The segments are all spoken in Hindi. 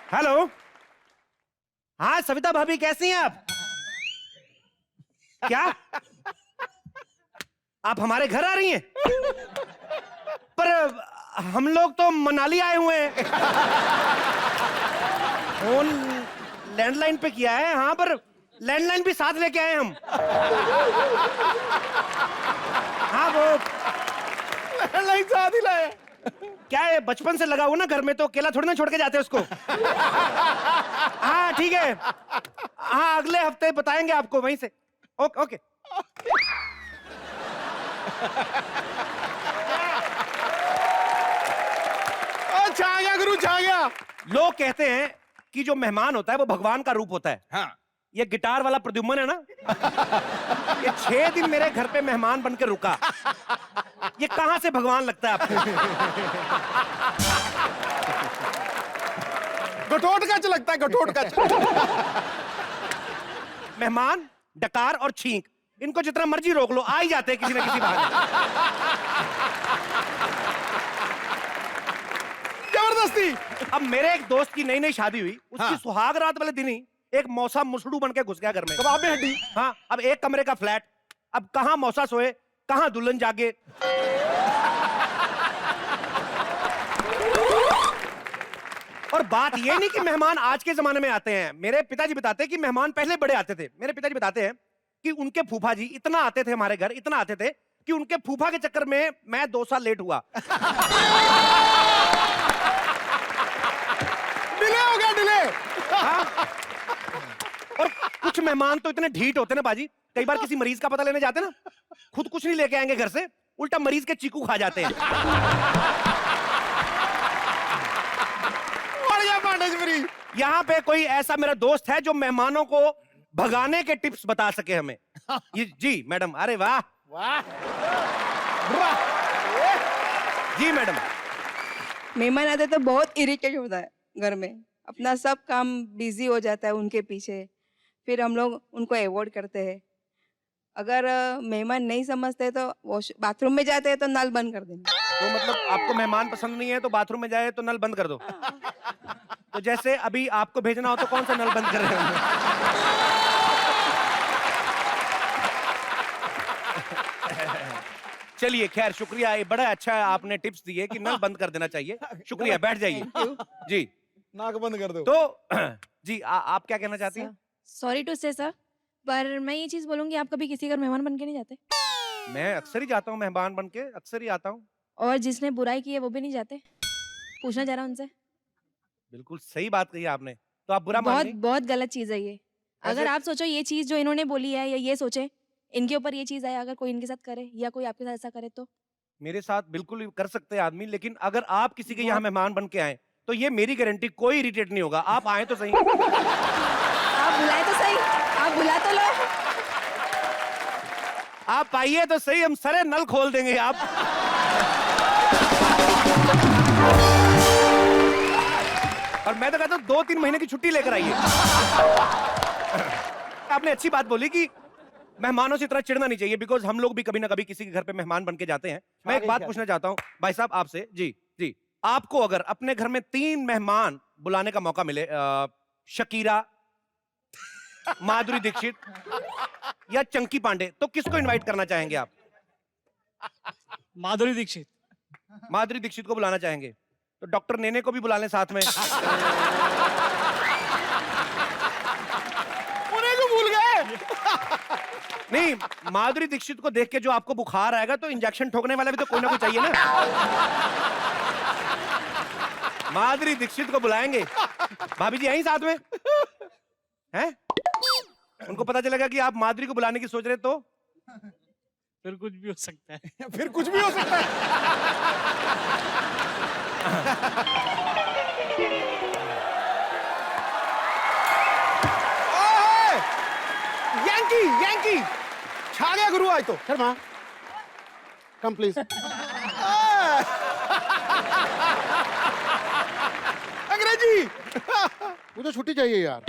हेलो। हाँ सविता भाभी, कैसी हैं आप? क्या आप हमारे घर आ रही हैं? पर हम लोग तो मनाली आए हुए हैं। फोन लैंडलाइन पे किया है। हाँ, पर लैंडलाइन भी साथ लेके आए हम। हाँ, वो लैंडलाइन साथ ही लाए। क्या है, बचपन से लगा हुआ ना घर में, तो अकेला थोड़ी ना छोड़ के जाते उसको। हाँ ठीक है। हाँ, अगले हफ्ते बताएंगे आपको वहीं से। Okay okay. छा गया गुरु, छा गया। लोग कहते हैं कि जो मेहमान होता है वो भगवान का रूप होता है। हाँ। ये गिटार वाला प्रद्युम्न है ना, ये 6 दिन मेरे घर पे मेहमान बनकर रुका। ये कहां से भगवान लगता है आपको? गठोट कच लगता है, गठोट कच। मेहमान, डकार और छींक, इनको जितना मर्जी रोक लो, आ ही जाते हैं किसी ना किसी बहाने। जबरदस्ती। अब मेरे एक दोस्त की नई नई शादी हुई, उसकी हाँ। सुहाग रात वाले दिन ही एक मौसा मुसड़ू बन के घुस गया घर में। कबाब में हड्डी। हाँ, अब एक कमरे का फ्लैट, अब कहां मौसा सोए, कहां दुल्हन जागे। और बात ये नहीं कि मेहमान आज के जमाने में आते हैं। मेरे पिताजी बताते हैं कि मेहमान पहले बड़े आते थे। मेरे पिताजी बताते हैं कि उनके फूफा जी इतना आते थे हमारे घर, इतना आते थे कि उनके फूफा के चक्कर में मैं 2 साल लेट हुआ। डिले हो गया, डिले। हाँ? और कुछ मेहमान तो इतने ढीठ होते ना बाजी, कई बार किसी मरीज का पता लेने जाते ना, खुद कुछ नहीं लेके आएंगे घर से, उल्टा मरीज के चीकू खा जाते हैं। यहाँ पे कोई ऐसा मेरा दोस्त है जो मेहमानों को भगाने के टिप्स बता सके हमें। ये जी मैडम। अरे वाह वाह। जी मैडम। मेहमान आते तो बहुत इरिटेट होता है घर में, अपना सब काम बिजी हो जाता है उनके पीछे, फिर हम लोग उनको अवॉइड करते हैं। अगर मेहमान नहीं समझते तो बाथरूम में जाते हैं तो नल बंद कर देना। तो मतलब आपको मेहमान पसंद नहीं है तो बाथरूम में जाए तो नल बंद कर दो। तो जैसे अभी आपको भेजना हो तो कौन सा नल बंद कर रहे हो? चलिए खैर, शुक्रिया, ये बड़ा अच्छा है, आपने टिप्स दिए कि नल बंद कर देना चाहिए। शुक्रिया, बैठ जाइए जी। नाक बंद कर दो। तो जी आप क्या कहना चाहती हैं? सॉरी टू से सर, पर मैं ये चीज बोलूंगी, आप कभी किसी घर मेहमान बन के नहीं जाते? मैं अक्सर ही जाता हूँ मेहमान बन के, अक्सर ही आता हूँ। और जिसने बुराई की है वो भी नहीं जाते? पूछना जरा उनसे। बिल्कुल सही बात कही आपने। तो आप बुरा मान बहुत रही? बहुत गलत चीज है ये। अगर ऐसे- आप सोचो ये चीज जो इन्होंने बोली है, या ये सोचे इनके ऊपर ये चीज आए, अगर कोई इनके साथ करे या कोई आपके साथ ऐसा करे तो मेरे साथ बिल्कुल कर सकते हैं आदमी, लेकिन अगर आप किसी के यहाँ मेहमान बन के आए तो ये मेरी गारंटी, कोई इरिटेट नहीं होगा। आप आए तो सही। आप बुलाए तो सही, आप बुला तो लो। आप आइए तो सही, हम सारे नल खोल देंगे। आप और मैं तो कहता हूँ 2-3 महीने की छुट्टी लेकर आइए। आपने अच्छी बात बोली कि मेहमानों से इतना चिढ़ना नहीं चाहिए, बिकॉज हम लोग भी कभी ना कभी किसी के घर पे मेहमान बन के जाते हैं। मैं एक बात पूछना चाहता हूँ भाई साहब आपसे। जी जी, आपको अगर अपने घर में 3 मेहमान बुलाने का मौका मिले, शकीरा, माधुरी दीक्षित या चंकी पांडे, तो किसको इनवाइट करना चाहेंगे आप? माधुरी दीक्षित। माधुरी दीक्षित को बुलाना चाहेंगे, तो डॉक्टर नेने को भी बुला लें साथ में। उन्हें को भूल गए। नहीं, माधुरी दीक्षित को देख के जो आपको बुखार आएगा तो इंजेक्शन ठोकने वाला भी तो कोई ना कोई चाहिए ना। माधुरी दीक्षित को बुलाएंगे। भाभी जी यहीं साथ में हैं? उनको पता चलेगा कि आप माधुरी को बुलाने की सोच रहे, तो फिर कुछ भी हो सकता है। फिर कुछ भी हो सकता है। ओए! यांकी, यांकी, छा गया गुरु आज तो। Sharma, come please. अंग्रेजी। मुझे छुट्टी चाहिए यार।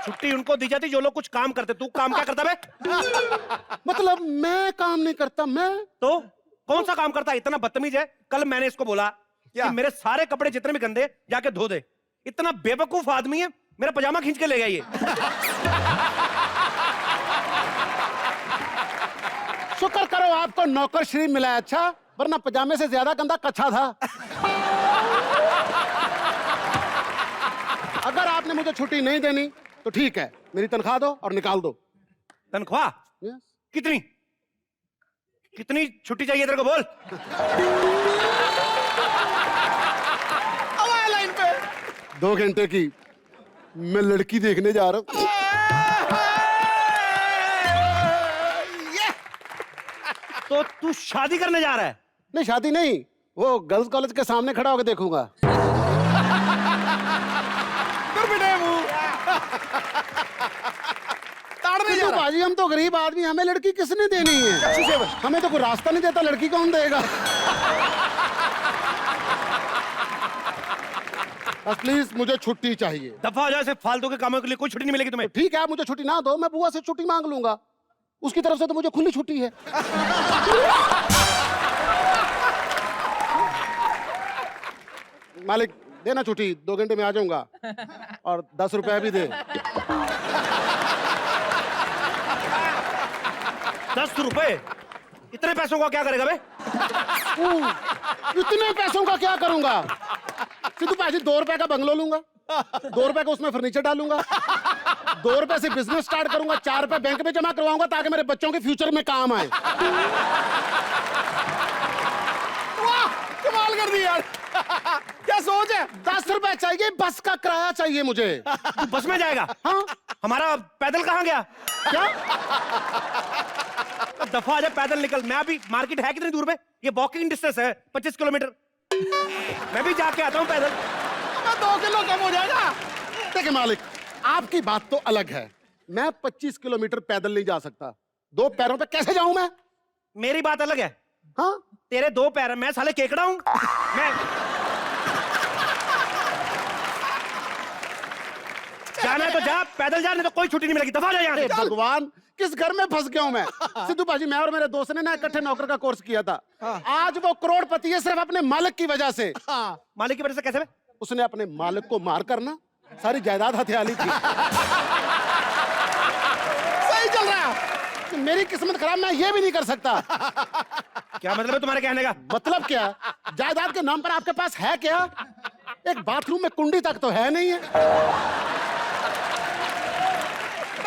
छुट्टी उनको दी जाती जो लोग कुछ काम करते। तू काम क्या करता बे? मतलब मैं काम नहीं करता, मैं तो कौन सा काम करता है, इतना बदतमीज है। कल मैंने इसको बोला कि मेरे सारे कपड़े जितने भी गंदे जाके धो दे। इतना बेवकूफ आदमी है, मेरा पजामा खींच के ले गया ये। शुक्र करो आपको नौकरश्री मिला है, अच्छा, वरना पजामे से ज्यादा गंदा कच्छा था। अगर आपने मुझे छुट्टी नहीं देनी तो ठीक है, मेरी तनख्वाह दो और निकाल दो। तनख्वाह Yes. कितनी कितनी छुट्टी चाहिए तेरे को, बोल। अब आया लाइन पे। 2 घंटे की। मैं लड़की देखने जा रहा हूँ। तो तू शादी करने जा रहा है? नहीं, शादी नहीं, वो गर्ल्स कॉलेज के सामने खड़ा होकर देखूंगा। ताड़ने बाजी, हम तो गरीब आदमी, हमें लड़की किसने देनी है? हमें तो कोई रास्ता नहीं देता, लड़की कौन देगा? बस प्लीज मुझे छुट्टी चाहिए। दफा हो जाए, ऐसे फालतू के कामों के लिए कोई छुट्टी नहीं मिलेगी तुम्हें। ठीक है, आप मुझे छुट्टी ना दो, मैं बुआ से छुट्टी मांग लूंगा, उसकी तरफ से तो मुझे खुली छुट्टी है। मालिक देना छुट्टी, 2 घंटे में आ जाऊंगा, और 10 रुपया भी दे। 10 रुपए? इतने पैसों का क्या करेगा बे? इतने पैसों का क्या करूंगा? सिद्धू भाजी 2 रुपए का बंगलो लूंगा, 2 रुपए का उसमें फर्नीचर डालूंगा, 2 रुपए से बिजनेस स्टार्ट करूंगा, 4 रुपए बैंक में जमा करवाऊंगा ताकि मेरे बच्चों के फ्यूचर में काम आए। वाह, कमाल कर दी यार। क्या सोच है? 10 रुपए चाहिए, बस का किराया चाहिए मुझे। तू बस में जाएगा? हाँ, हमारा पैदल कहाँ गया? क्या? दफा आ जा, पैदल निकल। मैं अभी, मार्केट है कितनी दूर पे? ये वॉकिंग डिस्टेंस है 25 किलोमीटर। मैं भी जाके आता हूँ पैदल। 2 किलो कम हो जाएगा। देखिए मालिक, आपकी बात तो अलग है, मैं 25 किलोमीटर पैदल नहीं जा सकता। 2 पैरों पे कैसे जाऊं मैं? मेरी बात अलग है। हाँ, तेरे 2 पैर हैं, मैं साले केकड़ा हूं। मैं जाना है तो जा, पैदल जा, नहीं तो कोई छुट्टी नहीं मिलेगी। दफा जा यहाँ अरे से। भगवान, किस घर में फंस गया हूं मैं? सिद्धू भाजी, मैं और मेरे दोस्त ने ना इकट्ठे नौकर का कोर्स किया था। आज वो करोड़पति है सिर्फ अपने मालिक की वजह से। मालिक की वजह से कैसे बे? उसने अपने मालिक को मार कर ना सारी जायदाद हथिया ली थी। सही चल रहा है। मेरी किस्मत खराब, मैं ये भी नहीं कर सकता। क्या मतलब है तुम्हारे कहने का? मतलब क्या? जायदाद के नाम पर आपके पास है क्या? एक बाथरूम में कुंडी तक तो है नहीं है।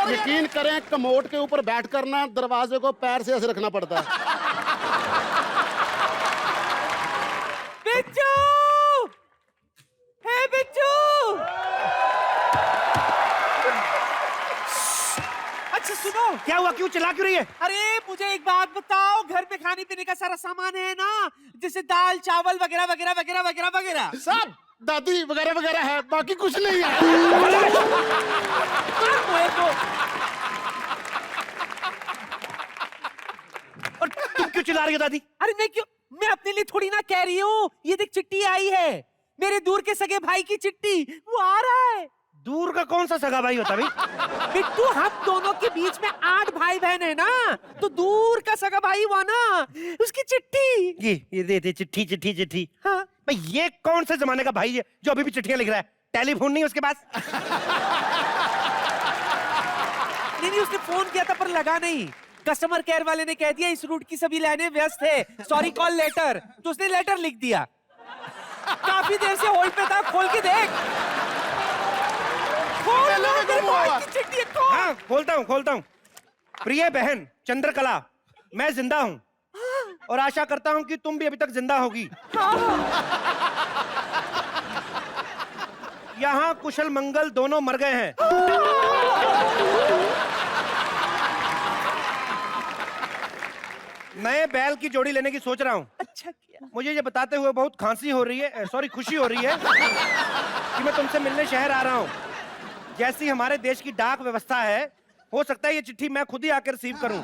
यकीन करें, कमोड के ऊपर बैठकर ना दरवाजे को पैर से ऐसे रखना पड़ता है। बिच्छू! हे बिच्छू! अच्छा सुनो, क्या हुआ? क्यों चिल्ला क्यों रही है? अरे मुझे एक बात बताओ, घर पे खाने पीने का सारा सामान है ना, जैसे दाल चावल वगैरह वगैरह वगैरह वगैरह वगैरह सब दादी वगैरह वगैरह है, बाकी कुछ नहीं है। और तुम क्यों चिल्ला रही हो दादी? अरे मैं क्यों, मैं अपने लिए थोड़ी ना कह रही हूँ। ये देख, चिट्ठी आई है, मेरे दूर के सगे भाई की चिट्ठी, वो आ रहा है। दूर का कौन सा सगा भाई होता भाई? बिट्टू, हम दोनों के बीच में 8 भाई बहन है ना, तो दूर का सगा भाई हुआ ना, उसकी चिट्ठी। ये दे चिट्ठी चिट्ठी चिट्ठी। हाँ, भाई ये कौन से जमाने का भाई है जो अभी भी चिट्ठियां लिख रहा है? टेलीफोन नहीं उसके पास? नहीं, उसने फोन किया था पर लगा नहीं। कस्टमर केयर वाले ने कह दिया इस रूट की सभी लाइनें व्यस्त है, सॉरी कॉल लेटर, तो उसने लेटर लिख दिया। काफी देर से होल्ड पे था, खोल के देख। चिट्ठी है, खोल। हाँ, खोलता हूँ। प्रिय बहन चंद्रकला, मैं जिंदा हूँ और आशा करता हूँ कि तुम भी अभी तक जिंदा होगी। यहाँ कुशल मंगल दोनों मर गए हैं। नए बैल की जोड़ी लेने की सोच रहा हूँ। अच्छा किया। मुझे ये बताते हुए बहुत खांसी हो रही है, सॉरी खुशी हो रही है कि मैं तुमसे मिलने शहर आ रहा हूँ। जैसी हमारे देश की डाक व्यवस्था है, हो सकता है ये चिट्ठी मैं खुद ही आकर रिसीव करूं।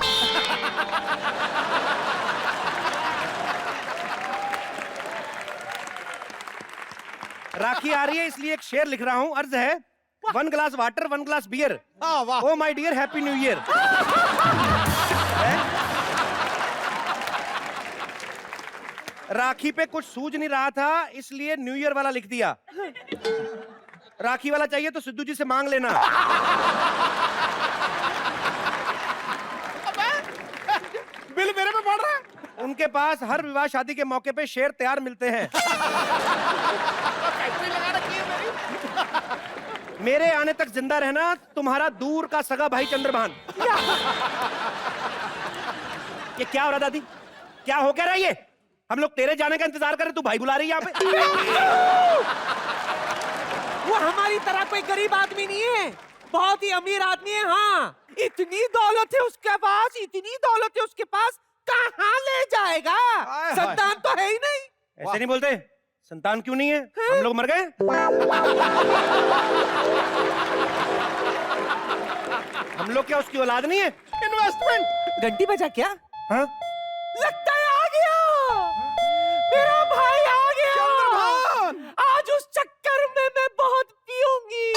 राखी आ रही है इसलिए एक शेर लिख रहा हूं। अर्ज है, 1 glass water 1 glass beer, oh my dear happy new year. Rakhi पे कुछ सूझ नहीं रहा था, इसलिए न्यू ईयर वाला लिख दिया। राखी वाला चाहिए तो सिद्धू जी से मांग लेना। बिल मेरे पे पड़ रहा है। उनके पास हर विवाह शादी के मौके पे शेर तैयार मिलते हैं। फैक्ट्री लगा रखी है मेरी। मेरे आने तक जिंदा रहना तुम्हारा दूर का सगा भाई चंद्रभान। ये क्या हो रहा दादी? क्या हो क्या रहा है ये? हम लोग तेरे जाने का इंतजार कर रहे, तू भाई बुला रही है यहाँ पे। वो हमारी तरह कोई गरीब आदमी नहीं है, बहुत ही अमीर आदमी है। हाँ, इतनी दौलत है उसके पास, इतनी दौलत है उसके पास, कहाँ ले जाएगा? हाय। संतान तो है ही नहीं। ऐसे नहीं बोलते। संतान क्यों नहीं है? हम लोग मर गए। हम लोग क्या उसकी औलाद नहीं है? इन्वेस्टमेंट। घंटी बजा क्या? हाँ? लगता है आ गया, मेरा भाई आ गया। चंद्रभान। आज उस चक्कर में मैं बहुत पीऊंगी।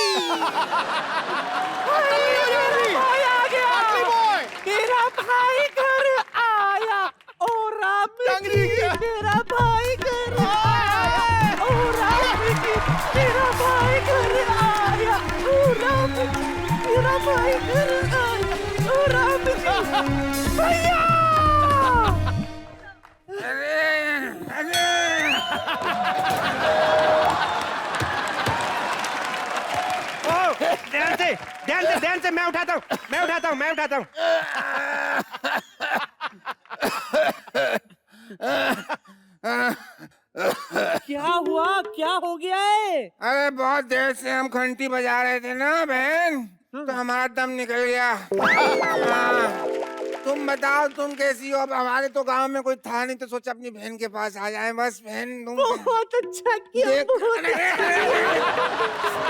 मेरा भाई आ गया, आखिरी बॉय। मेरा भाई घर आया। ओ राम टंगड़ी जी, क्या? मेरा भाई घर आया। ओ राम जी, मेरा भाई घर आया। ओ राम जी, मेरा भाई घर आया। ओ राम जी, भैया। ध्यान से मैं उठाता हूँ। क्या हुआ? क्या हो गया है? अरे बहुत देर से हम घंटी बजा रहे थे ना बहन, तो हमारा दम निकल गया। हाँ, तुम बताओ तुम कैसी हो? अब हमारे तो गांव में कोई था नहीं, तो सोचा अपनी बहन के पास आ जाए। बस बहन तुम बहुत अच्छा किया, देख-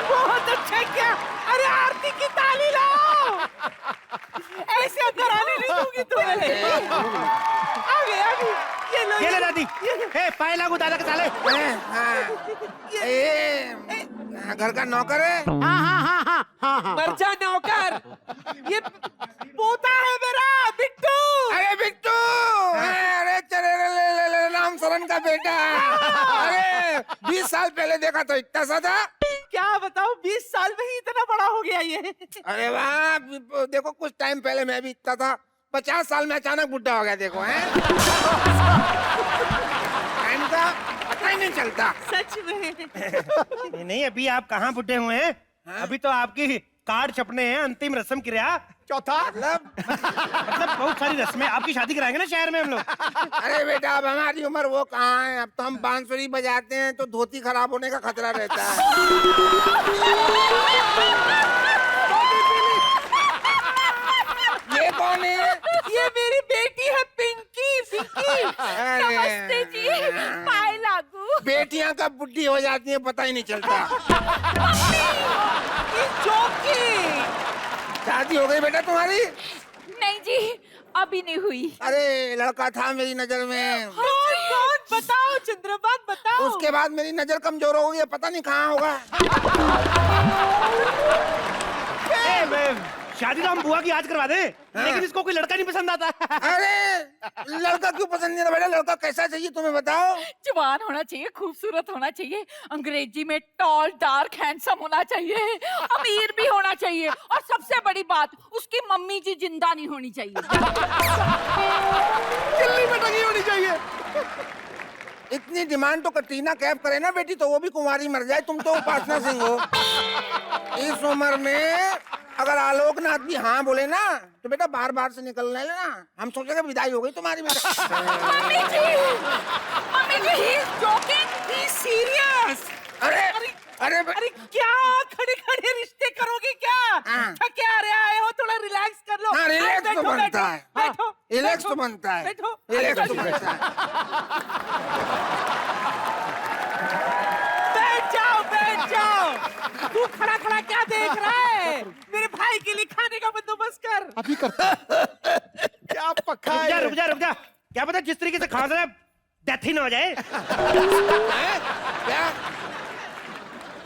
बहुत अच्छा किया। अरे आरती की ताली लाओ, ऐसे अंदर आने नहीं दूंगी तुम्हें। आगे आगे, ये लो ये ले दादी। हे पाए लागू दादा के साले। घर का नौकर है। मर जा नौकर। ये पोता है मेरा बिट्टू। अरे बिट्टू, अरे चले राम सरन का बेटा। अरे 20 साल पहले देखा तो इतना सा था। क्या बताऊं, 20 साल में ही इतना बड़ा हो गया ये। अरे वाह, देखो कुछ टाइम पहले मैं भी इतना था, 50 साल में अचानक बुढ़ा हो गया। देखो हैं, टाइम का पता ही नहीं चलता। सच में। नहीं अभी आप कहाँ बुढ़े हुए हैं? अभी तो आपकी कार्ड छपने हैं, अंतिम रस्म क्रिया। चौथा मतलब बहुत सारी रस्में। आपकी शादी कराएंगे ना शहर में हम लोग। अरे बेटा, अब हमारी उम्र वो कहाँ है? अब तो हम बांसुरी बजाते हैं तो धोती खराब होने का खतरा रहता है। ये कौन है? ये मेरी बेटी है पिंकी। पिंकी, नमस्ते जी, पाए लागू। बेटियां कब बुढ़ी हो जाती हैं पता ही नहीं चलता। शादी हो गई बेटा तुम्हारी? नहीं जी, अभी नहीं हुई। अरे लड़का था मेरी नजर में। कौन कौन? बताओ चंद्रभान, बताओ। उसके बाद मेरी नजर कमजोर हो गई है, पता नहीं कहाँ होगा। शादी तो हम बुआ की आज करवा दें, लेकिन इसको कोई लड़का नहीं पसंद आता। अरे लड़का क्यों पसंद नहीं आता बेटा? लड़का कैसा चाहिए तुम्हें बताओ? जवान होना चाहिए, खूबसूरत होना चाहिए, अंग्रेजी में टॉल, डार्क, हैंडसम होना चाहिए, अमीर भी होना चाहिए, और सबसे बड़ी बात, उसकी मम्मी जी जिंदा नहीं होनी चाहिए। दिल्ली में टंगी होनी चाहिए। इतनी डिमांड तो कटरीना कैफ करे ना बेटी, तो वो भी कुंवारी मर जाए। तुम तो उपासना सिंह हो। इस उम्र में अगर आलोकनाथ भी हाँ बोले ना, तो बेटा बार बार से निकलने लेना। हम सोचेंगे विदाई हो गई तुम्हारी बेटा। Mummy ji, he is joking, he is serious। अरे अरे अरे क्या खड़े खड़े रिश्ते करोगे क्या? हाँ। थके आ रहे आए हो, थोड़ा रिलैक्स कर लो। हाँ, रिलैक्स तो बैठो, बनता है। बैठो, रिलैक्स बैठो, तो बनता है। बैठो। रिलैक्स तो बनता है। बैठ जाओ। तू खड़ा खड़ा क्या देख रहा है? मेरे भाई के लिए खाने का बंदोबस्त कर। अभी करता। क्या पक्का है? रुक जा। क्या पता जिस तरीके से खांस रहा है डेथ ही ना हो जाए। क्या?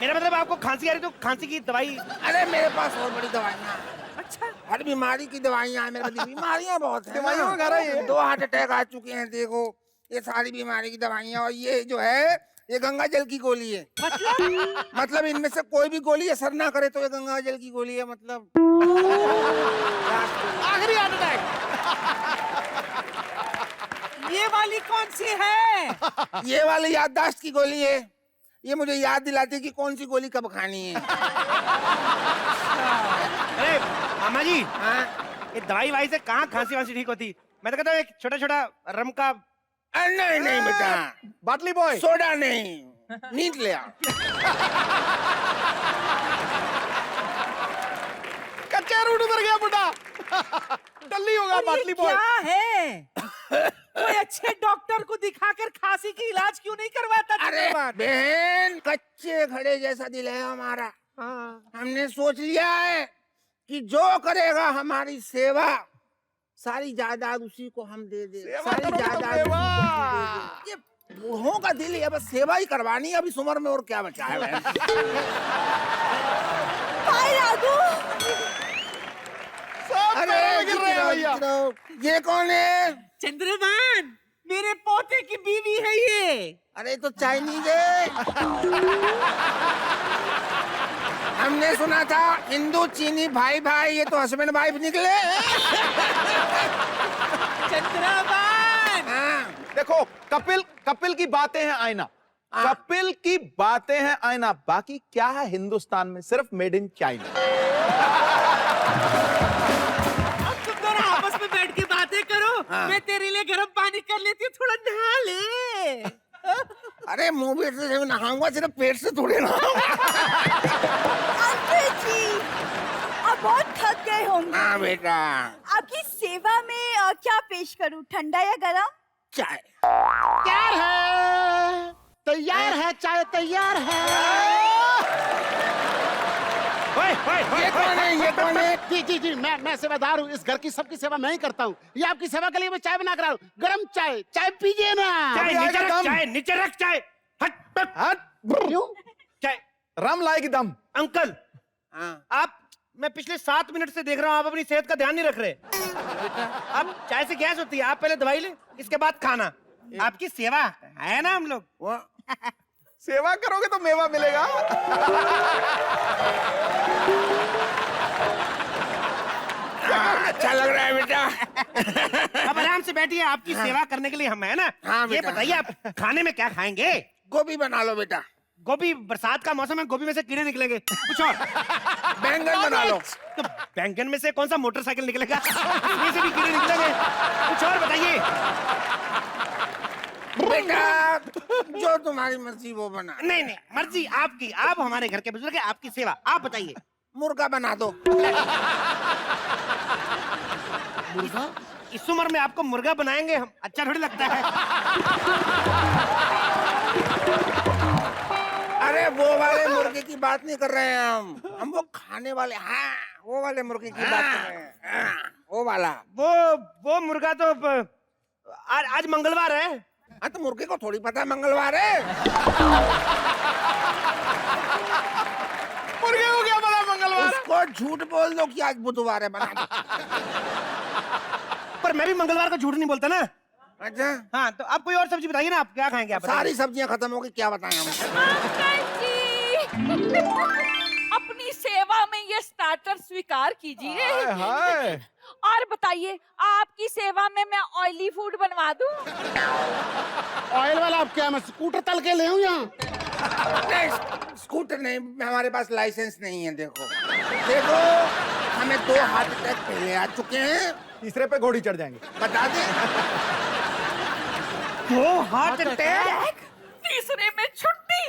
मेरा मतलब आपको खांसी आ रही तो खांसी की दवाई। अरे मेरे पास और बड़ी दवाइयाँ। अच्छा, हर बीमारी की दवाइयाँ हैं मेरे पास। बीमारियाँ बहुत हैं। दवाइयों का घर है ये। 2 हार्ट अटैक आ चुके हैं देखो, ये सारी बीमारी की दवाइयाँ, और ये जो है ये गंगा जल की गोली है। मतलब इनमें से कोई भी गोली असर ना करे तो ये गंगा जल की गोली है। मतलब आखिरी हार्ट अटैक। ये वाली कौन सी है? ये वाली याददाश्त की गोली है। ये मुझे याद दिलाती है कि कौन सी गोली कब खानी है। अरे मामा जी, हाँ? ये दवाई वाई से कहाँ खांसी वांसी ठीक होती? मैं तो कहता हूँ एक छोटा छोटा रम का। नहीं नहीं बेटा, बाटली बॉय। सोडा नहीं, नींद ले आ। कच्चा रूट उतर गया बुढ़ा। टल्ली होगा और ये बाटली बॉय। क्या है? कोई अच्छे डॉक्टर को दिखाकर खांसी की इलाज क्यों नहीं करवाता? अरे चंद्रभान? बहन, कच्चे घड़े जैसा दिल है हमारा। हमने सोच लिया है कि जो करेगा हमारी सेवा, सारी जायदाद उसी को हम दे दे। सारी जायदाद उसी को हम दे दे। ये बूढ़ों का दिल है, बस सेवा ही करवानी है अब इस उम्र में, और क्या बचा है बहन। अरे भैया। ये कौन है? चंद्रभान, मेरे पोते की बीवी है ये। अरे तो चाइनीज है। हमने सुना था हिंदू चीनी भाई भाई, ये तो हस्बैंड वाइफ निकले। चंद्रभान, हाँ। देखो, कपिल की बातें हैं आईना। कपिल की बातें हैं आईना। बाकी क्या है हिंदुस्तान में? सिर्फ मेड इन चाइना। अब तुम दोनों आपस में बैठ के बातें करो। हाँ। मैं तेरे लिए गर्म पानी कर लेती हूँ, थोड़ा नहा ले। अरे मुंह पेट से नहाऊंगा, सिर्फ पेट से थोड़े नहाऊंगा। अंकल जी, आप बहुत थक गए होंगे। हाँ बेटा। आपकी सेवा में क्या पेश करूं, ठंडा या गरम? चाय तैयार है, तैयार है, चाय तैयार है। ये कौन है? ये कौन है? जी जी जी, मैं सेवादार हूँ। इस घर की सबकी सेवा मैं ही करता हूँ। ये आपकी सेवा के लिए मैं चाय बना कर रहा हूँ। गरम चाय, चाय पीजिए ना। चाय नीचे रख, चाय नीचे रख, चाय हट हट हट। क्यों? चाय। रम लाएगी दम। अंकल, हाँ। आप, मैं पिछले 7 मिनट से देख रहा हूँ आप अपनी सेहत का ध्यान नहीं रख रहे। आप चाय से गैस होती है, आप पहले दवाई ले, इसके बाद खाना। आपकी सेवा है ना हम लोग। वो सेवा करोगे तो मेवा मिलेगा। अच्छा लग रहा है बेटा। अब आराम से बैठिए, आपकी सेवा करने के लिए हम है ना। हाँ ये बेटा। बताइए आप खाने में क्या खाएंगे? गोभी बना लो बेटा। गोभी, बरसात का मौसम है, गोभी में से कीड़े निकलेंगे। कुछ और? बैंगन बना लो। तो बैंगन में से कौन सा मोटरसाइकिल निकलेगा? इसमें से भी कीड़े निकलेंगे। कुछ और बताइए। बेटा जो तुम्हारी मर्जी वो बना। नहीं नहीं, मर्जी आपकी, आप हमारे घर के बुजुर्ग हैं, आपकी सेवा। आप बताइए। मुर्गा बना दो। मुर्गा? इस उम्र में आपको मुर्गा बनाएंगे हम? अच्छा थोड़ी लगता है। अरे वो वाले मुर्गे की बात नहीं कर रहे हैं हम वो खाने वाले। हाँ, वो वाले मुर्गे की बात कर रहे हैं। हाँ, वो वाला। वो मुर्गा तो आज मंगलवार है। हाँ तो मुर्गे को थोड़ी पता मंगलवार है। मुर्गे को क्या पता मंगलवार? उसको झूठ बोल दो कि आज बुधवार है, बना दो। पर मैं भी मंगलवार को झूठ नहीं बोलता ना। अच्छा हाँ, तो आप कोई और सब्जी बताइए ना, आप क्या खाएंगे? आप सारी सब्जियां खत्म हो गई, क्या बताएं हम? अंकल जी, अपनी सेवा में ये स्टार्टर स्वीकार कीजिए। हाय हाय। और बताइए, आपकी सेवा में मैं ऑयली फूड बनवा दूं? ऑयल वाला अब क्या, मैं स्कूटर तल के ले हूँ यहाँ। नहीं, स्कूटर नहीं, हमारे पास लाइसेंस नहीं है। देखो देखो, हमें 2 हार्ट अटैक पहले आ चुके हैं। तीसरे पे घोड़ी चढ़ जाएंगे। बता दे। 2 हार्ट अटैक? तीसरे में छुट्टी।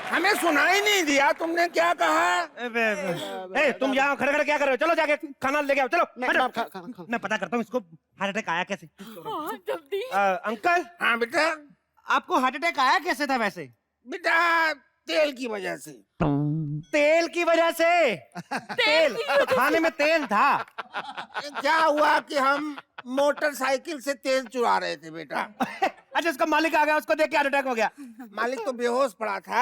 हमें सुनाई नहीं दिया, तुमने क्या कहा? तुम यहाँ खड़े खड़े क्या कर रहे हो? चलो जाके खाना लेके आओ, चलो। मैं मैं पता करता हूँ इसको हार्ट अटैक आया कैसे। हाँ, जल्दी। अंकल, हाँ बेटा। आपको हार्ट अटैक आया कैसे था वैसे? बेटा तेल की वजह से। तेल की वजह से? तेल खाने में तेल था? क्या हुआ कि हम मोटरसाइकिल से तेल चुरा रहे थे बेटा। अच्छा इसका मालिक आ गया, उसको देख के हार्ट अटैक हो गया। मालिक तो बेहोश पड़ा था।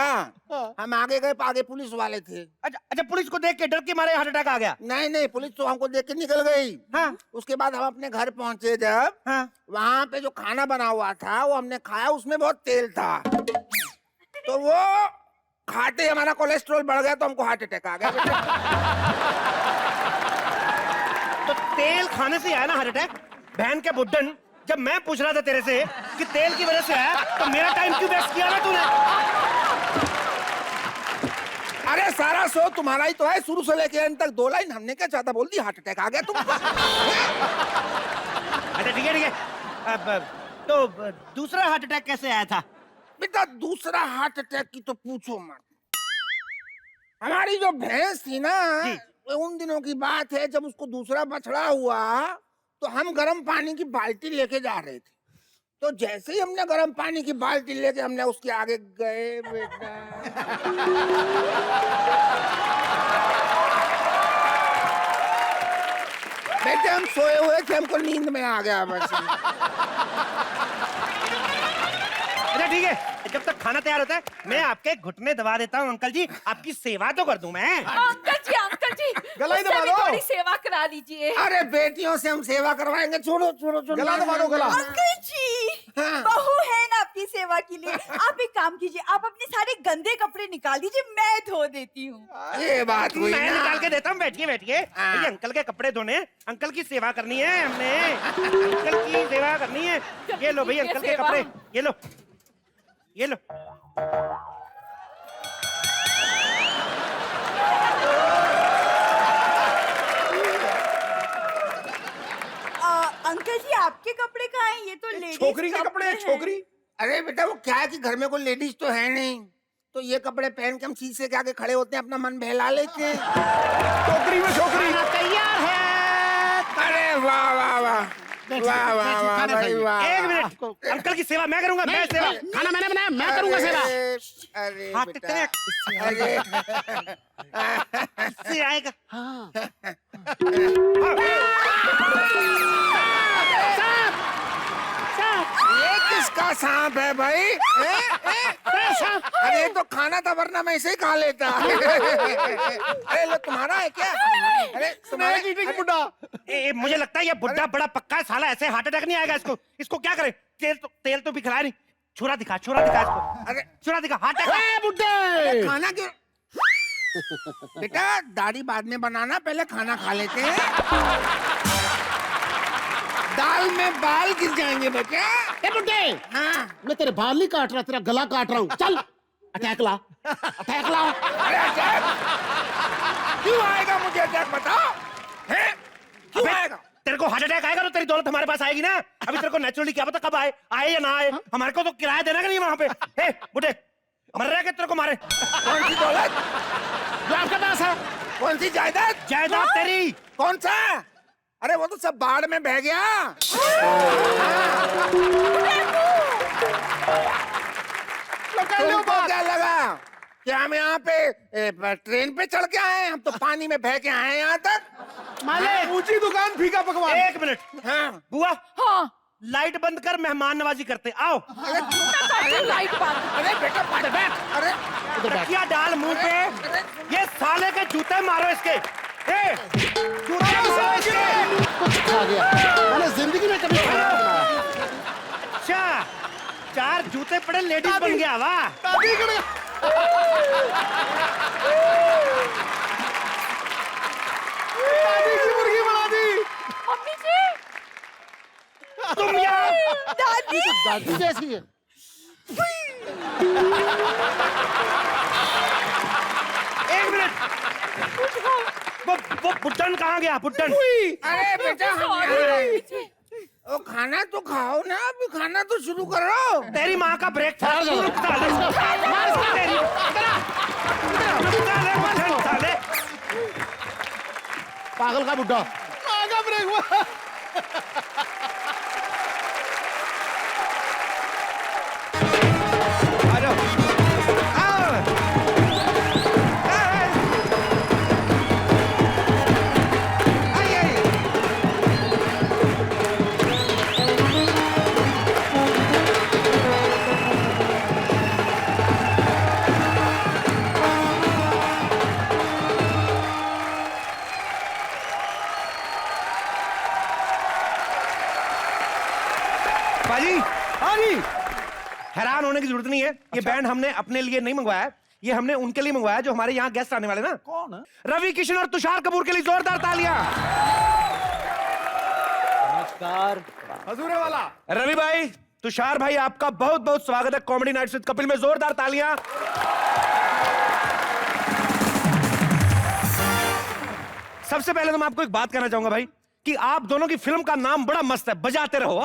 हम आगे गए, आगे पुलिस वाले थे। अच्छा अच्छा, पुलिस को देख के डर के मारे हार्ट अटैक आ गया। नहीं नहीं, पुलिस तो हमको देख के निकल गई। हाँ उसके बाद हम अपने घर पहुंचे जब, हाँ। वहां पे जो खाना बना हुआ था वो हमने खाया, उसमें बहुत तेल था, तो वो खाते ही हमारा कोलेस्ट्रॉल बढ़ गया, तो हमको हार्ट अटैक आ गया। तो तेल खाने से आया ना हार्ट अटैक? बहन के बुड्ढन, जब मैं पूछ रहा था तेरे से कि तेल की वजह से आया, तो मेरा टाइम क्यों वेस्ट किया ना तूने? अरे सारा शो तुम्हारा ही तो है, शुरू से लेके एंड तक 2 लाइन हमने क्या चाहता बोल दी, हार्ट अटैक आ गया तुमको। अच्छा ठीक है ठीक है। अब तो दूसरा हार्ट अटैक कैसे आया था? बेटा दूसरा हार्ट अटैक की तो पूछो मत। हमारी जो भैंस थी ना, उन दिनों की बात है जब उसको दूसरा बछड़ा हुआ, तो हम गर्म पानी की बाल्टी लेके जा रहे थे। तो जैसे ही हमने गर्म पानी की बाल्टी लेके हमने उसके आगे गए बेटा, बेटे हम सोए हुए थे, हमको नींद में आ गया बस। अच्छा ठीक है, जब तक खाना तैयार होता है मैं आपके घुटने दबा देता हूँ। अंकल जी आपकी सेवा तो कर दूं मैं। अंकल जी गला ही उससे दबा भी दो। थोड़ी सेवा करा लीजिए। अरे बेटियों से हम सेवा करवाएंगे, छोड़ो छोड़ो छोड़ो। गला दबा दो, गला। अंकल जी, हाँ। बहू है ना आपकी सेवा के लिए। आप एक काम कीजिए, आप अपने सारे गंदे कपड़े निकाल दीजिए, मैं धो देती हूँ। ये बात हुई मैं ना। निकाल के देता हूँ, बैठिए बैठिए। हाँ। ये अंकल के कपड़े धोने, अंकल की सेवा करनी है हमने, अंकल की सेवा करनी है। ये लो भाई अंकल के सेवा। कपड़े, ये लो ये लो। अंकल जी आपके कपड़े कहाँ हैं? ये तो लेडीज छोकरी के कपड़े हैं, छोकरी। अरे बेटा वो क्या है कि घर में कोई लेडीज तो है नहीं, तो ये कपड़े पहन के हम शीशे के आगे खड़े होते हैं, अपना मन बहला लेते हैं। छोकरी में छोकरी। तैयार है। अरे वाह वाह वाह वाह वाह वाह भाई वाह। एक मिनट, अंकल की सेवा मैं करूंगा। मैं सेवा, खाना मैंने बनाया, मैं करूंगा सेवा। अरे हाथ बेटा, अटैक अरे इससे आएगा। ये किसका सांप है भाई? अरे तो खाना था, वरना मैं इसे ही खा लेता। अरे लो तुम्हारा है क्या? अरे तुम्हारा बुड्ढा। मुझे लगता है ये बुड्ढा बड़ा पक्का है साला, ऐसे हार्ट अटैक नहीं आएगा इसको। इसको क्या करे? तेल तो भी खिलाया नहीं। छुरा दिखा इसको। अरे छुरा दिखा, हार्ट अटैक। बुड्ढे। खाना क्यों? बेटा दाढ़ी बाद में बनाना, पहले खाना खा लेते हैं। दाल में बाल गिर जाएंगे बेटा। ए बुड्ढे, हाँ मैं तेरे बाल नहीं काट रहा, तेरा गला काट रहा हूँ। चल अटैक ला, अटैक ला। अरे अटैक क्यों आएगा? मुझे अटैक बताओ, हैं? क्यों आएगा? तेरे को हार्ट अटैक आएगा तो तेरी दौलत हमारे पास आएगी ना। अभी तेरे को नेचुरली क्या पता कब आए या ना आए। हमारे को तो किराया देना कि नहीं वहां पे। हे बुड्ढे, मर रहा है कि तेरे को मारे? कौन सी दौलत? जो आपके पास है। कौन सी जायदाद? जायदाद तेरी। कौन सा? अरे वो तो सब बाढ़ में बह गया। तुमको क्या लगा कि हम यहाँ पे ट्रेन पे चढ़ के आए हैं? हम तो पानी में बह के आए हैं यहाँ तक। मालिक, ऊंची दुकान फीका पकवान। एक मिनट। हाँ बुआ, हाँ लाइट बंद कर, मेहमान नवाजी करते। आओ। अरे लाइट बंद। अरे बेटा अरे तकिया डाल मुंह पे। ये साले के जूते मारो इसके। जूते मारो इसके। कुछ खा गया, मैंने जिंदगी में कभी खाना नहीं बनाया। अच्छा, 4 जूते पड़े लेडीज बन गया। वाह। दादी के दादी की मुर्गी बना दी। मम्मी जी तुम यहाँ दादी तो दादी जैसी है। एक मिनट, वो बुड्ढन कहाँ गया? बुड्ढन। अरे बेटा हम यहाँ आए। ओ खाना तो खाओ ना, अभी खाना तो शुरू करो। तेरी माँ का ब्रेकफास्ट। पागल का बुड्ढा। आगा ब्रेक हुआ। पाजी, हाँ जी। हैरान होने की जरूरत नहीं है। ये बैंड हमने अपने लिए नहीं मंगवाया है, ये हमने उनके लिए मंगवाया जो हमारे यहाँ गेस्ट आने वाले ना। कौन है? रवि किशन और तुषार कपूर के लिए जोरदार तालियां। नमस्कार। हजूरे वाला। रवि भाई, तुषार भाई, आपका बहुत बहुत स्वागत है कॉमेडी नाइट्स विद कपिल में। जोरदार तालियां। सबसे पहले तो मैं आपको एक बात कहना चाहूंगा भाई कि आप दोनों की फिल्म का नाम बड़ा मस्त है, बजाते रहो।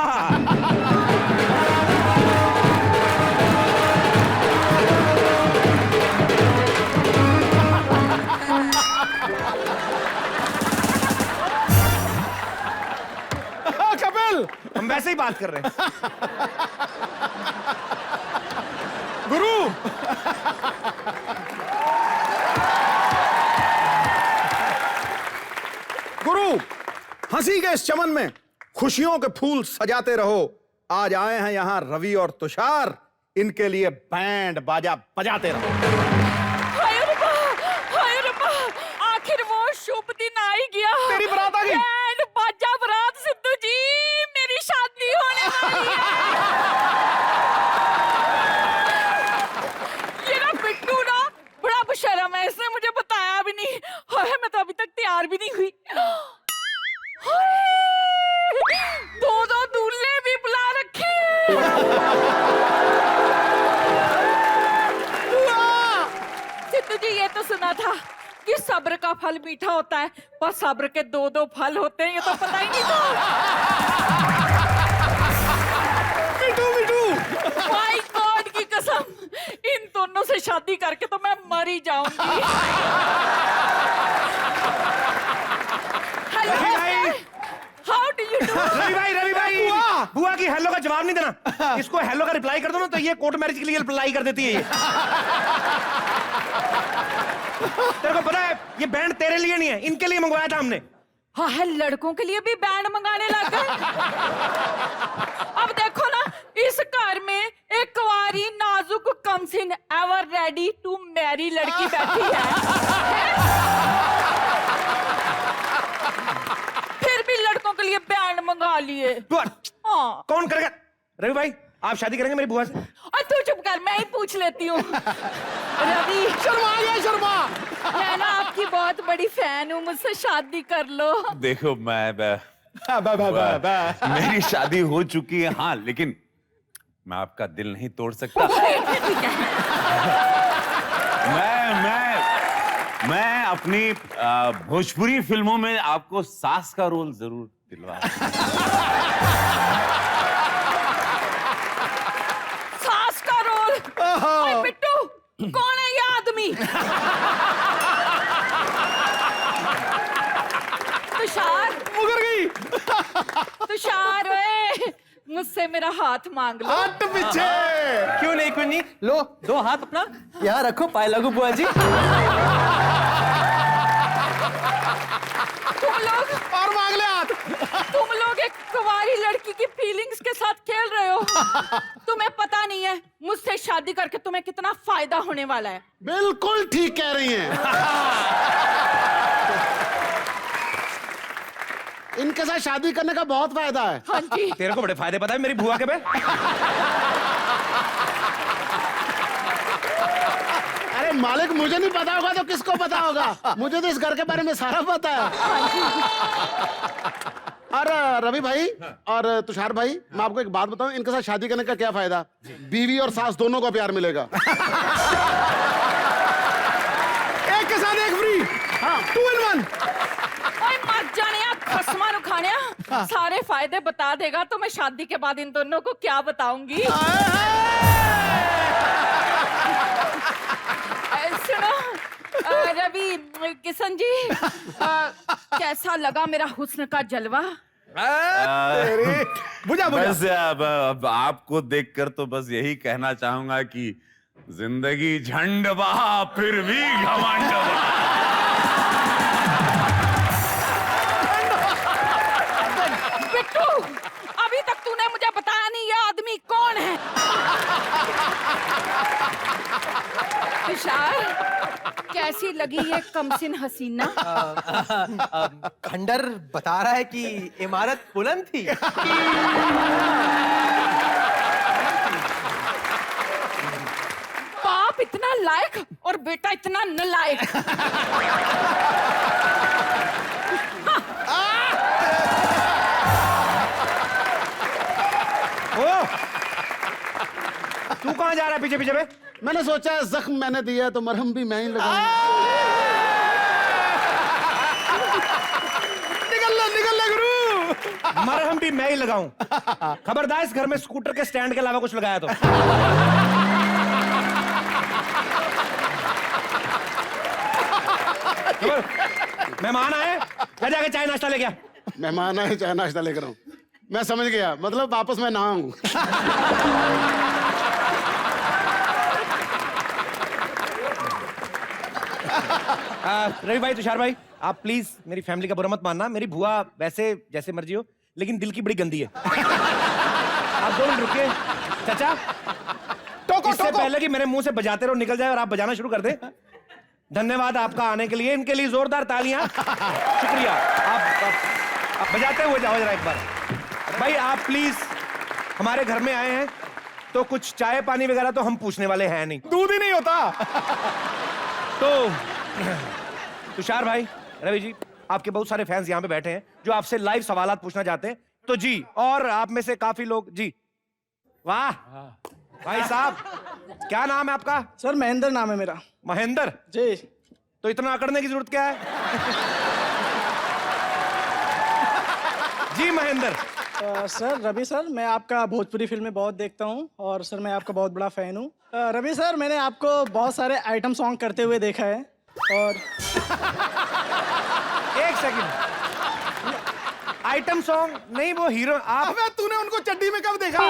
कपिल, हम वैसे ही बात कर रहे हैं। गुरु। गुरु, हंसी के इस चमन में खुशियों के फूल सजाते रहो। आज आए हैं यहाँ रवि और तुषार, इनके लिए बैंड बाजा बजाते रहो। हाय रब्बा, आखिर वो शुभ दिन आ ही गया। तेरी बारात आ गई। बैंड बाजा बारात, सिद्धू जी मेरी शादी होने वाली है। ये ना बिट्टू ना बड़ा बेशर्म है, इसने मुझे बताया भी नहीं। हाय, मैं तो अभी तक तैयार भी नहीं हुई। दो दूल्हे भी बुला रखे सिद्धू जी, ये तो सुना था कि सब्र का फल मीठा होता है, पर सब्र के दो फल होते हैं, ये तो पता ही नहीं था। मिठू माय गॉड की कसम, इन दोनों से शादी करके तो मैं मर ही जाऊंगी। How do you do? Ravi भाई, बुआ की हेलो का जवाब नहीं देना। इसको हेलो का रिप्लाई कर दो ना तो ये कोर्ट मैरिज के लिए रिप्लाई कर देती है ये। तेरे को पता है ये बैंड तेरे लिए नहीं है, इनके लिए मंगवाया था हमने। हाँ है, लड़कों के लिए भी बैंड मंगाने लग गए। अब देखो ना, इस घर में एक कुंवारी नाजुक कमसिन एवर रेडी टू मैरी लड़की बैठी है। फिर भी लड़कों के लिए बैंड मंगा लिए। हाँ। कौन करेगा? रवि भाई, आप शादी करेंगे मेरी बुआ से? और तू चुप कर, मैं ही पूछ लेती हूँ। रवि, शर्मा गया शर्मा। मैं ना आपकी बहुत बड़ी फैन हूँ, मुझसे शादी कर लो। देखो मेरी शादी हो चुकी है, हाँ, लेकिन मैं आपका दिल नहीं तोड़ सकता। मैं अपनी भोजपुरी फिल्मों में आपको सास का रोल जरूर दिलवा। सास का रोल? ओए बिट्टू, कौन है ये आदमी? तुषार, मुकर गई। तुषार, ओए मुझसे मेरा हाथ मांग लो। हट पीछे। क्यों नहीं कुन्नी, लो दो हाथ अपना यहाँ रखो, पाए लगू बुआ जी। तुम लोग और मांग ले हाथ। तुम लोग एक कुंवारी लड़की की फीलिंग्स के साथ खेल रहे हो। तुम्हें पता नहीं है मुझसे शादी करके तुम्हें कितना फायदा होने वाला है। बिल्कुल ठीक कह रही हैं। इनके साथ शादी करने का बहुत फायदा है। हाँ जी। तेरे को बड़े फायदे पता है मेरी बुआ के? अरे मालिक, मुझे नहीं पता होगा तो किसको पता होगा? मुझे तो इस घर के बारे में सारा पता है। और रवि भाई और तुषार भाई, मैं आपको एक बात बताऊं, इनके साथ शादी करने का क्या फायदा? बीवी और सास दोनों को प्यार मिलेगा। एक के साथ एक फ्री। हाँ, 2 in 1। ओए मर जानिया, खसमा रुखानिया, सारे फायदे बता देगा तो मैं शादी के बाद इन दोनों को क्या बताऊंगी। सुनो रवि किशन जी, कैसा लगा मेरा हुस्न का जलवा? बुझा। बस अब आपको देखकर तो बस यही कहना चाहूंगा कि जिंदगी झंड बहा फिर भी घमंड बहा। बिट्टू, अभी तक तूने मुझे बताया नहीं ये आदमी कौन है? तुषार, कैसी लगी ये कमसिन हसीना? खंडर बता रहा है कि इमारत बुलंद थी। बाप इतना लायक और बेटा इतना नालायक। तू कहाँ जा रहा है पीछे पीछे में? मैंने सोचा है जख्म मैंने दिया है तो मरहम भी मैं ही लगाऊंगा। निकल ले गुरु। मरहम भी मैं ही लगाऊं। खबरदार इस घर में स्कूटर के स्टैंड के अलावा कुछ लगाया तो। मेहमान आए, जाके चाय नाश्ता ले गया। मेहमान आए चाहे नाश्ता लेकर आऊं। मैं समझ गया, मतलब वापस मैं ना आऊं। रवि भाई, तुषार भाई, आप प्लीज मेरी फैमिली का बुरा मत मानना। मेरी बुआ वैसे जैसे मर्जी हो, लेकिन दिल की बड़ी गंदी है। आप 2 मिनट रुकिए चाचा। इससे पहले कि मेरे मुंह से बजाते रहो निकल जाए और आप बजाना शुरू कर दे। धन्यवाद आपका आने के लिए। इनके लिए जोरदार तालियां। शुक्रिया। आप बजाते हुए जाओ जरा एक बार। भाई आप प्लीज हमारे घर में आए हैं तो कुछ चाय पानी वगैरह तो हम पूछने वाले हैं नहीं। दूध ही नहीं होता। तो तुषार भाई, रवि जी, आपके बहुत सारे फैंस यहाँ पे बैठे हैं जो आपसे लाइव सवालात पूछना चाहते हैं। तो जी, और आप में से काफी लोग जी। वाह भाई साहब, क्या नाम है आपका? सर महेंद्र नाम है मेरा। महेंद्र जी। तो इतना अकड़ने की जरूरत क्या है? जी महेंद्र। सर रवि सर, मैं आपका भोजपुरी फिल्में बहुत देखता हूँ और सर मैं आपका बहुत बड़ा फैन हूँ। रवि सर, मैंने आपको बहुत सारे आइटम सॉन्ग करते हुए देखा है। और एक सेकंड, आइटम सॉन्ग नहीं, वो हीरो आप। अबे तूने उनको चड्डी में कब देखा?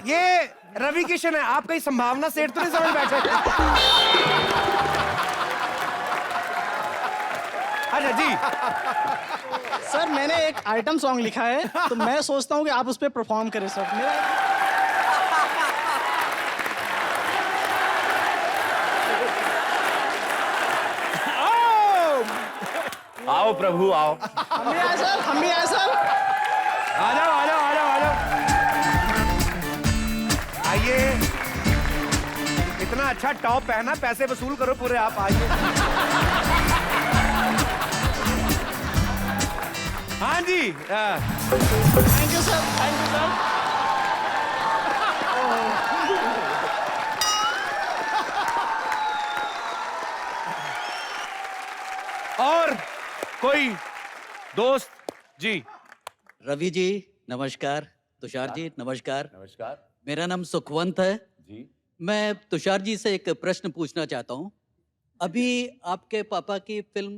ये रवि किशन है। आप कहीं संभावना सेठ तो नहीं समझ बैठे? अच्छा जी। सर मैंने एक आइटम सॉन्ग लिखा है तो मैं सोचता हूँ कि आप उस पर परफॉर्म करें सर। मेरा आओ प्रभु आओ। हम भी आए सर, हम भी आए सर। आ जाओ आ जाओ आ जाओ आ जाओ। आइए, इतना अच्छा टॉप पहना, पैसे वसूल करो पूरे। आप आइए। हाँ जी, thank you sir, thank you sir. और कोई दोस्त जी? रवि जी नमस्कार, तुषार जी नमस्कार। नमस्कार। मेरा नाम सुखवंत है जी। मैं तुषार जी से एक प्रश्न पूछना चाहता हूँ। अभी आपके पापा की फिल्म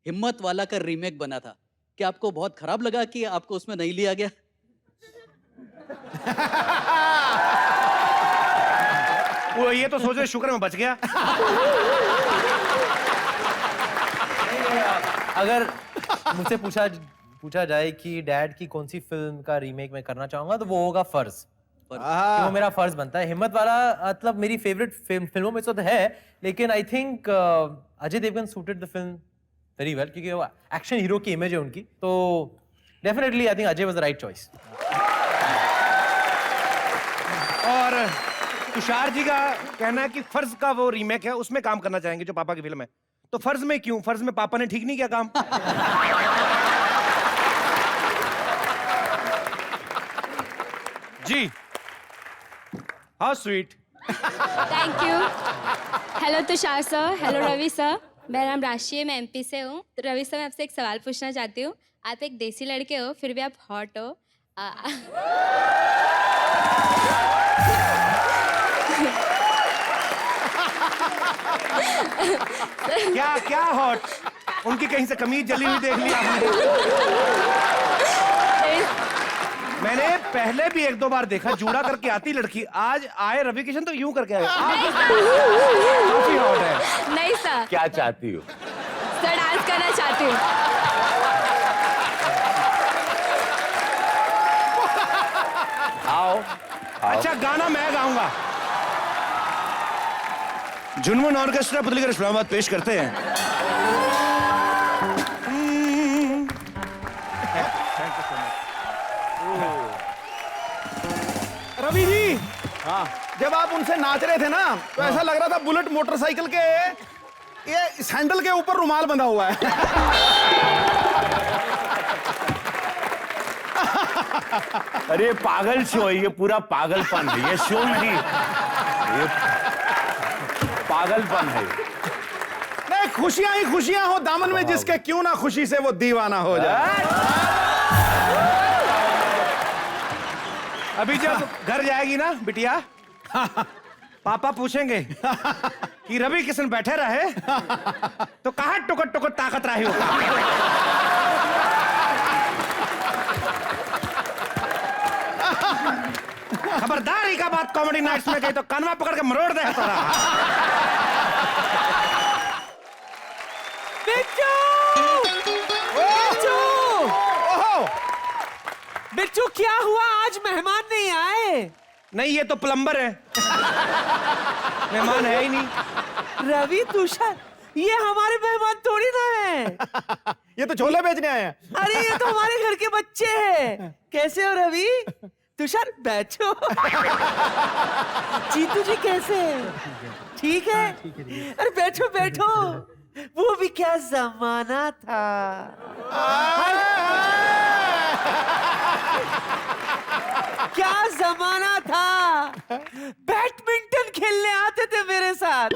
हिम्मत वाला का रीमेक बना था, क्या आपको बहुत खराब लगा कि आपको उसमें नहीं लिया गया? वो ये तो सोच रहे शुक्र में बच गया। अगर मुझसे पूछा जाए कि डैड की कौन सी फिल्म का रीमेक मैं करना चाहूंगा तो वो होगा फर्ज। वो मेरा फर्ज बनता है। हिम्मत वाला मतलब मेरी फेवरेट फिल्मों में से तो है, लेकिन I think Ajay Devgn suited the film very well, क्योंकि वो एक्शन हीरो की इमेज है उनकी। तो definitely I think Ajay was the right choice. और तुषार जी का कहना है कि फर्ज का वो रीमेक है, उसमें काम करना चाहेंगे जो पापा की फिल्म है। तो फर्ज में क्यों? फर्ज में पापा ने ठीक नहीं किया काम? जी। How sweet. Thank you. Hello Tushar sir, hello Ravi sir. मेरा नाम राशि है, मैं एमपी से हूँ। तो रवि सर, मैं आपसे एक सवाल पूछना चाहती हूँ। आप एक देसी लड़के हो, फिर भी आप हॉट हो। क्या क्या हॉट? उनकी कहीं से कमीज जली हुई देख ली आपने? मैंने पहले भी 1-2 बार देखा, जूड़ा करके आती लड़की। आज आए रवि किशन तो यूं करके आए। काफी हॉट है। नहीं सर। क्या चाहती हो? सर डांस करना चाहती हूँ। आओ। अच्छा गाना मैं गाऊंगा। जुनून ऑर्केस्ट्रा पुतलीगढ़ इस्लामाबाद पेश करते हैं। रवि जी, हाँ, जब आप उनसे नाच रहे थे ना तो ऐसा लग रहा था बुलेट मोटरसाइकिल के ये सैंडल के ऊपर रुमाल बंधा हुआ है। अरे पागल शो है ये, पूरा पागलपन है ये, शो नहीं, ये पागलपन है। नहीं, खुशियां ही खुशियां हो दामन में जिसके, क्यों ना खुशी से वो दीवाना हो जाए। अभी जब घर जाएगी ना बिटिया, पापा पूछेंगे कि रवि किशन बैठे रहे तो कहाँ टुकट टुकट ताकत रही होगा। खबरदारी का बात कॉमेडी नाइट्स में गई तो कानवा पकड़ के मरोड़ दे तोरा। बिट्टू! बिट्टू! बिट्टू क्या हुआ, आज मेहमान नहीं आए? नहीं ये तो प्लम्बर है, मेहमान है ही नहीं। रवि तुषार, ये हमारे मेहमान थोड़ी ना है। ये तो छोले बेचने आए हैं। अरे ये तो हमारे घर के बच्चे हैं। कैसे हो रवि? तुषार बैठो। जीतू जी कैसे हैं? ठीक है? अरे बैठो बैठो, वो भी क्या जमाना था। क्या जमाना था, बैडमिंटन खेलने आते थे मेरे साथ।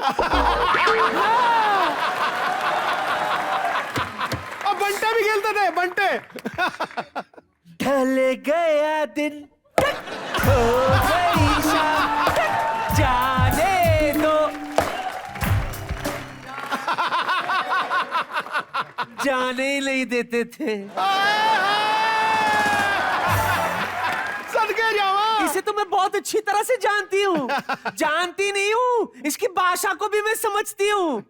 और बंटे भी खेलते थे, बंटे। ढल गया दिन, हो गई शाम, जाने दो, जाने ही नहीं देते थे। सदके जावा। इसे तो मैं बहुत अच्छी तरह से जानती हूँ। जानती नहीं हूँ, इसकी भाषा को भी मैं समझती हूँ।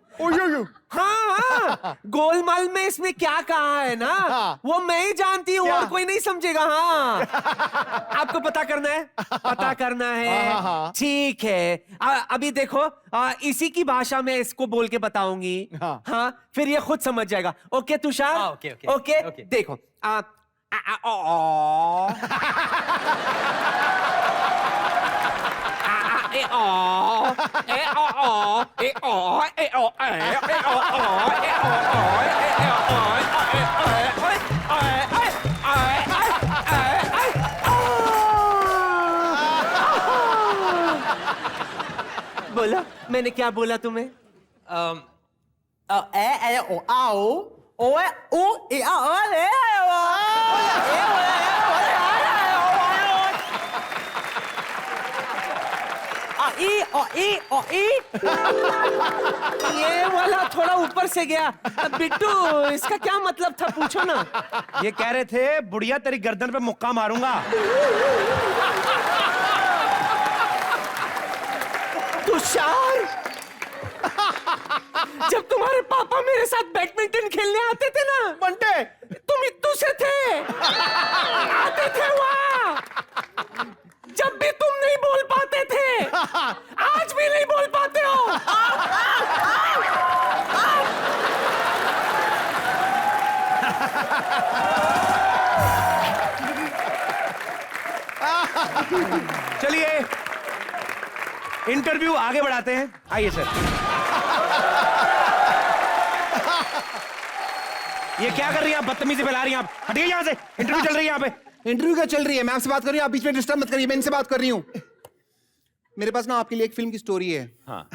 हाँ हाँ, गोलमाल में इसमें क्या कहा है ना, वो मैं ही जानती हूँ और कोई नहीं समझेगा। हाँ, आपको पता करना है, पता करना है, ठीक है। अभी देखो, इसी की भाषा में इसको बोल के बताऊंगी। हाँ, फिर ये खुद समझ जाएगा। Okay Tushar? Okay okay okay, देखो। बोला, मैंने क्या बोला तुम्हें? ये वाला थोड़ा ऊपर से गया। बिट्टू, इसका क्या मतलब था, पूछो ना। ये कह रहे थे बुढ़िया तेरी गर्दन पे मुक्का मारूंगा। तुषार, जब तुम्हारे पापा मेरे साथ बैडमिंटन खेलने आते थे ना बंटे, तुम इतू से थे, आते थे वहां। जब भी तुम नहीं बोल पाते थे, आज भी नहीं बोल पाते हो। चलिए इंटरव्यू आगे बढ़ाते हैं। आइए सर। ये क्या कर रही हैं आप, बदतमीजी फैला रही हैं आप, हटिए यहाँ से। इंटरव्यू चल रही है यहाँ पे। इंटरव्यू क्या चल रही है? मैं आपसे बात कर रही हूँ, आप बीच में डिस्टर्ब मत करिए। मैं इनसे बात कर रही हूँ। मेरे पास ना आपके लिए एक फिल्म की स्टोरी है। हाँ।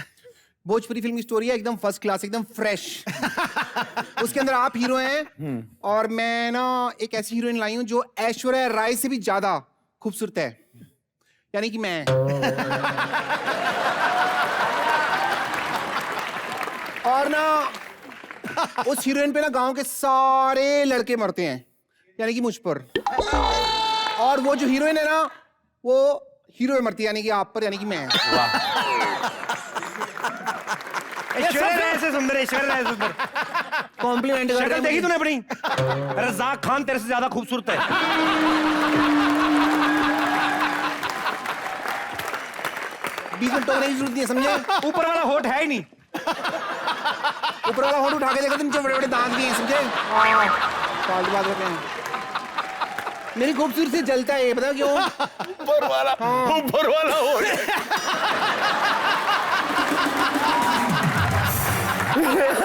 भोजपुरी फिल्म की स्टोरी है, एकदम फर्स्ट क्लास, एकदम फ्रेश। उसके अंदर आप हीरो हैं और मैं ना एक ऐसी हीरोइन लाई हूं जो ऐश्वर्या राय से भी ज्यादा खूबसूरत है, यानी कि मैं। और ना उस हीरोइन पे ना गांव के सारे लड़के मरते हैं, यानी कि मुझ पर। और वो जो हीरोइन है ना, वो हीरो मरती है, यानी कि आप पर, यानी कि मैं। ऐश्वर्या से सुंदर, ऐश्वर्या से सुंदर। कॉम्प्लीमेंट शक्ल देखी तूने अपनी? रज़ाक खान तेरे से ज्यादा खूबसूरत है। बीच में टोकने की जरूरत नहीं है, समझे? ऊपर वाला होठ है ही नहीं। ऊपर वाला होठ उठा के देखो, तुम बड़े बड़े दांत भी हैं, समझे? फालतू बात करते हैं। मेरी खूबसूरती से जलता है, बताओ क्यों? ऊपर वाला हो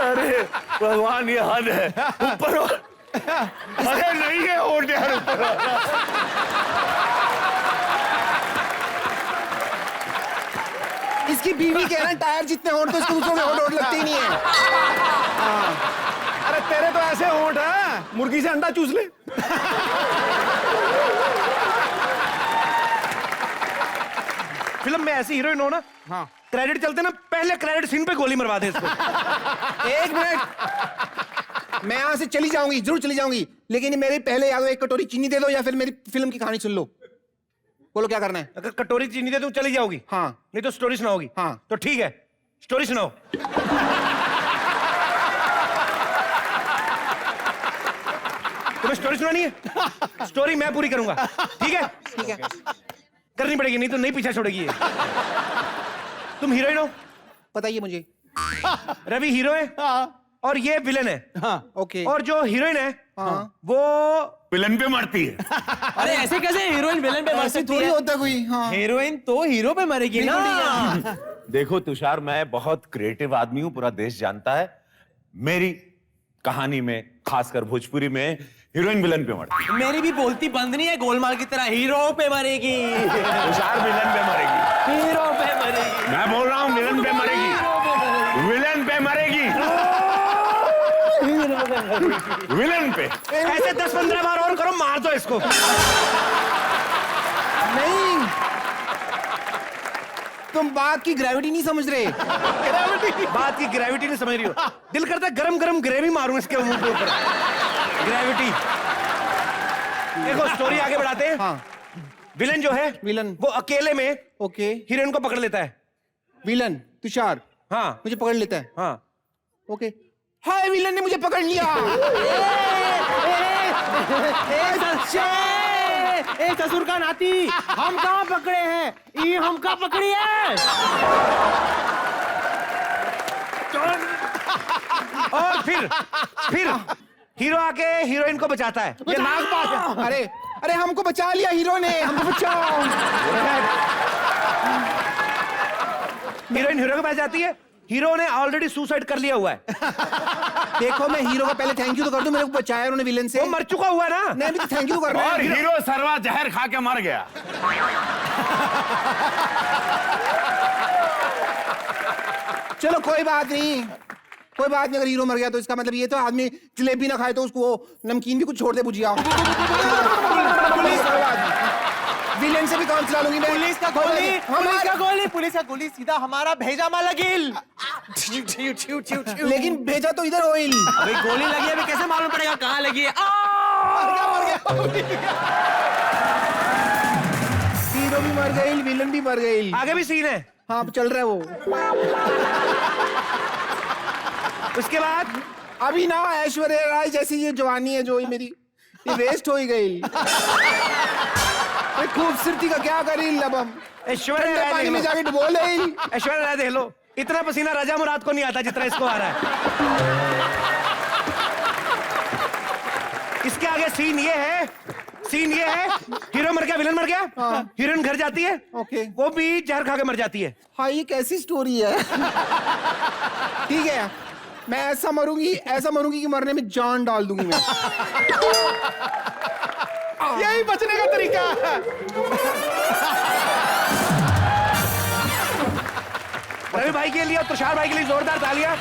अरे भगवान, ये हद है। ऊपर अरे नहीं है होठ यार, ऊपर वाला। इसकी बीवी कह रहा है टायर जितने होठ तो इसको दूसरों के होठ लगते ही नहीं है। अरे तेरे तो ऐसे होंठ है, मुर्गी से अंडा चूस ले। फिल्म में ऐसी हीरोइन हो ना, हाँ, क्रेडिट चलते ना, पहले क्रेडिट सीन पे गोली मरवा दे इसको। एक मिनट, मैं यहाँ से चली जाऊंगी, जरूर चली जाऊंगी, लेकिन मेरे पहले या तो एक कटोरी चीनी दे दो या फिर मेरी फिल्म की कहानी सुन लो। बोलो क्या करना है? अगर कटोरी चीनी दे तो चली जाओगी? हाँ। नहीं तो स्टोरी सुनाओगी? हाँ। तो ठीक है, स्टोरी सुनाओ। तुम्हें स्टोरी सुनानी है? स्टोरी मैं पूरी करूंगा, ठीक है? ठीक है। करनी पड़ेगी, नहीं तो नहीं पीछा छोड़ेगी ये। तुम हीरोइन हो? बताइए मुझे। रवि हीरो है और ये विलन है। हाँ, ओके। और जो हीरोइन है वो विलन पे मरती है। अरे ऐसे कैसे हीरोइन विलन पे मर ऐसे सकती थोड़ी है? होता कोई। हाँ। हीरोइन तो हीरो पे मरेगी ना। देखो तुषार, मैं बहुत क्रिएटिव आदमी हूं, पूरा देश जानता है। मेरी कहानी में, खासकर भोजपुरी में, हीरोइन विलन पे मरती है। मेरी भी बोलती बंद नहीं है, गोलमाल की तरह हीरो पे मरेगी। तुषार विलन पे मरेगी। हीरो पे मरेगी। मैं बोल रहा हूँ विलन पे मरेगी। विलन पे मरेगी। विलन पे। ऐसे 10-15 बार और करो, मार दो इसको। नहीं, तुम बात की ग्रेविटी नहीं समझ रहे। बात की ग्रेविटी नहीं समझ रही हो। दिल करता है गरम गरम ग्रेवी मारूं इसके मुंह के ऊपर। ग्रेविटी। देखो स्टोरी आगे बढ़ाते हैं। हाँ। विलन जो है, विलन। वो अकेले में ओके। हीरोइन को पकड़ लेता है। विलन तुषार हाँ मुझे पकड़ लेता है। हाँ। ओके। हाय, विलन ने मुझे पकड़ लिया। ए ससुर का नाती, हम कहाँ पकड़े हैं? ये हम कहाँ पकड़ी है? और फिर हीरो आके हीरोइन को बचाता है। ये नाग पास है। अरे अरे, हमको बचा लिया हीरो ने, हमको बचाओ। हीरोइन हीरो के पास जाती है। हीरो ने ऑलरेडी सुसाइड कर लिया हुआ है। देखो, मैं हीरो का पहले थैंक यू तो कर दूं, मेरे को बचाया उन्होंने विलन से। वो मर चुका हुआ है ना। नहीं, अभी तो थैंक यू कर रहा और है। हीरो सरवा जहर खा के मर गया। चलो कोई बात नहीं, कोई बात नहीं। अगर हीरो मर गया तो इसका मतलब ये तो आदमी जलेबी ना खाए तो उसको नमकीन भी कुछ छोड़ दे, बुझिया। विलेन से भी काम चला लूंगी मैं। पुलिस का गोली सीधा हमारा भेजा माला गिल। लेकिन भेजा तो इधर ऑयल। अभी गोली लगी है, अभी कैसे मालूम पड़ेगा कहाँ लगी है? हीरो भी मर गई, विलन भी मर गई। आगे भी सीन है। हाँ, चल रहा है वो। उसके बाद अभी ना ऐश्वर्या राय जैसी ये जवानी है जो ये मेरी, ये वेस्ट हो ही गई। खूबसूरती का क्या करी अब हम? ऐश्वर्या राय पानी देख में लो। जाके डुबो ले। ऐश्वर्या राय देख लो, इतना पसीना राजा मुराद को नहीं आता जितना इसको आ रहा है। इसके आगे सीन ये है, हीरो मर गया, विलन मर गया। हीरोइन घर जाती है। ओके। वो भी जहर खा के मर जाती है। हाँ, ये कैसी स्टोरी है? ठीक है, मैं ऐसा मरूंगी कि मरने में जान डाल दूंगी मैं। यही बचने का तरीका है। रवि भाई के लिए और तुषार भाई के लिए जोरदार तालियां।